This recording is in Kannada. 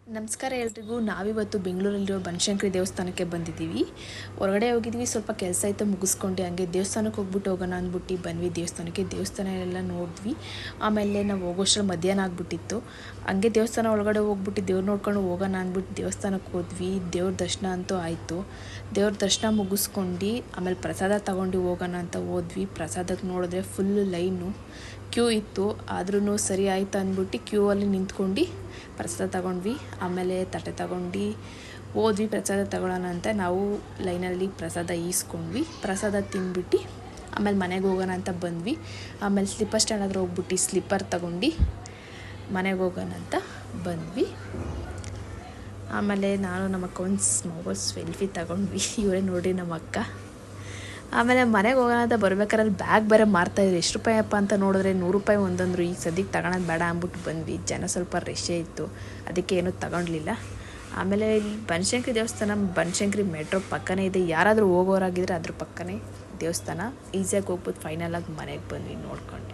ನಮಸ್ಕಾರ ಎಲ್ರಿಗೂ. ನಾವಿವತ್ತು ಬೆಂಗಳೂರಲ್ಲಿರೋ ಬನಶಂಕರಿ ದೇವಸ್ಥಾನಕ್ಕೆ ಬಂದಿದ್ದೀವಿ. ಹೊರಗಡೆ ಹೋಗಿದ್ವಿ, ಸ್ವಲ್ಪ ಕೆಲಸ ಇತ್ತು, ಮುಗಿಸ್ಕೊಂಡು ಹಂಗೆ ದೇವಸ್ಥಾನಕ್ಕೆ ಹೋಗ್ಬಿಟ್ಟು ಹೋಗೋಣ ಅಂದ್ಬಿಟ್ಟು ಬಂದ್ವಿ. ದೇವಸ್ಥಾನ ಎಲ್ಲ ನೋಡಿದ್ವಿ. ಆಮೇಲೆ ನಾವು ಹೋಗೋಷ್ಟ್ರಲ್ಲಿ ಮಧ್ಯಾಹ್ನ ಆಗಿಬಿಟ್ಟಿತ್ತು. ಹಂಗೆ ದೇವಸ್ಥಾನ ಒಳಗಡೆ ಹೋಗ್ಬಿಟ್ಟು ದೇವ್ರು ನೋಡ್ಕೊಂಡು ಹೋಗೋಣ ಅಂದ್ಬಿಟ್ಟು ದೇವಸ್ಥಾನಕ್ಕೆ ಹೋದ್ವಿ. ದೇವ್ರ ದರ್ಶನ ಅಂತೂ ಆಯಿತು. ದೇವ್ರ ದರ್ಶನ ಮುಗಿಸ್ಕೊಂಡು ಆಮೇಲೆ ಪ್ರಸಾದ ತಗೊಂಡು ಹೋಗೋಣ ಅಂತ ಹೋದ್ವಿ. ಪ್ರಸಾದಕ್ಕೆ ನೋಡಿದ್ರೆ ಫುಲ್ ಲೈನು, ಕ್ಯೂ ಇತ್ತು. ಆದ್ರೂ ಸರಿ ಆಯಿತು ಅಂದ್ಬಿಟ್ಟು ಕ್ಯೂ ಅಲ್ಲಿ ನಿಂತ್ಕೊಂಡು ಪ್ರಸಾದ ತಗೊಂಡ್ವಿ. ಆಮೇಲೆ ತಟ್ಟೆ ತಗೊಂಡು ಹೋದ್ವಿ ಪ್ರಸಾದ ತಗೊಳ್ಳೋಣ ಅಂತ. ನಾವು ಲೈನಲ್ಲಿ ಪ್ರಸಾದ ಈಸ್ಕೊಂಡ್ವಿ. ಪ್ರಸಾದ ತಿಂದ್ಬಿಟ್ಟು ಆಮೇಲೆ ಮನೆಗೆ ಹೋಗೋಣ ಅಂತ ಬಂದ್ವಿ. ಆಮೇಲೆ ಸ್ಲಿಪ್ಪರ್ ಸ್ಟ್ಯಾಂಡ್ ಹತ್ರ ಹೋಗ್ಬಿಟ್ಟು ಸ್ಲಿಪ್ಪರ್ ತಗೊಂಡು ಮನೆಗೆ ಹೋಗೋಣ ಅಂತ ಬಂದ್ವಿ. ಆಮೇಲೆ ನಾನು ನಮ್ಮ ಅಕ್ಕ ಒಂದು ಮೊಬೈಲ್ ಸೆಲ್ಫಿ ತಗೊಂಡ್ವಿ. ಇವರೇ ನೋಡಿರಿ ನಮ್ಮ ಅಕ್ಕ. ಆಮೇಲೆ ಮನೆಗೆ ಹೋಗೋಣ ಅಂತ ಬರ್ಬೇಕಾದ್ರೆ ಬ್ಯಾಗ್ ಬೇರೆ ಮಾರ್ತಾಯಿದ್ರು. ಎಷ್ಟು ರೂಪಾಯಪ್ಪ ಅಂತ ನೋಡಿದ್ರೆ 100 ರೂಪಾಯಿ ಒಂದಂದರು. ಈಗ ಸದ್ಯಕ್ಕೆ ತಗೊಳೋದು ಬೇಡ ಅಂದ್ಬಿಟ್ಟು ಬಂದ್ವಿ. ಜನ ಸ್ವಲ್ಪ ರಶ್ಶೇ ಇತ್ತು, ಅದಕ್ಕೆ ಏನೂ ತಗೊಳ್ಲಿಲ್ಲ. ಆಮೇಲೆ ಇಲ್ಲಿ ಬನಶಂಕರಿ ದೇವಸ್ಥಾನ ಬನಶಂಕರಿ ಮೆಟ್ರೋ ಪಕ್ಕನೇ ಇದೆ. ಯಾರಾದರೂ ಹೋಗೋರಾಗಿದ್ದರೆ ಅದ್ರ ಪಕ್ಕನೇ ದೇವಸ್ಥಾನ, ಈಸಿಯಾಗಿ ಹೋಗ್ಬೋದು. ಫೈನಲಾಗಿ ಮನೆಗೆ ಬಂದ್ವಿ ನೋಡ್ಕೊಂಡು.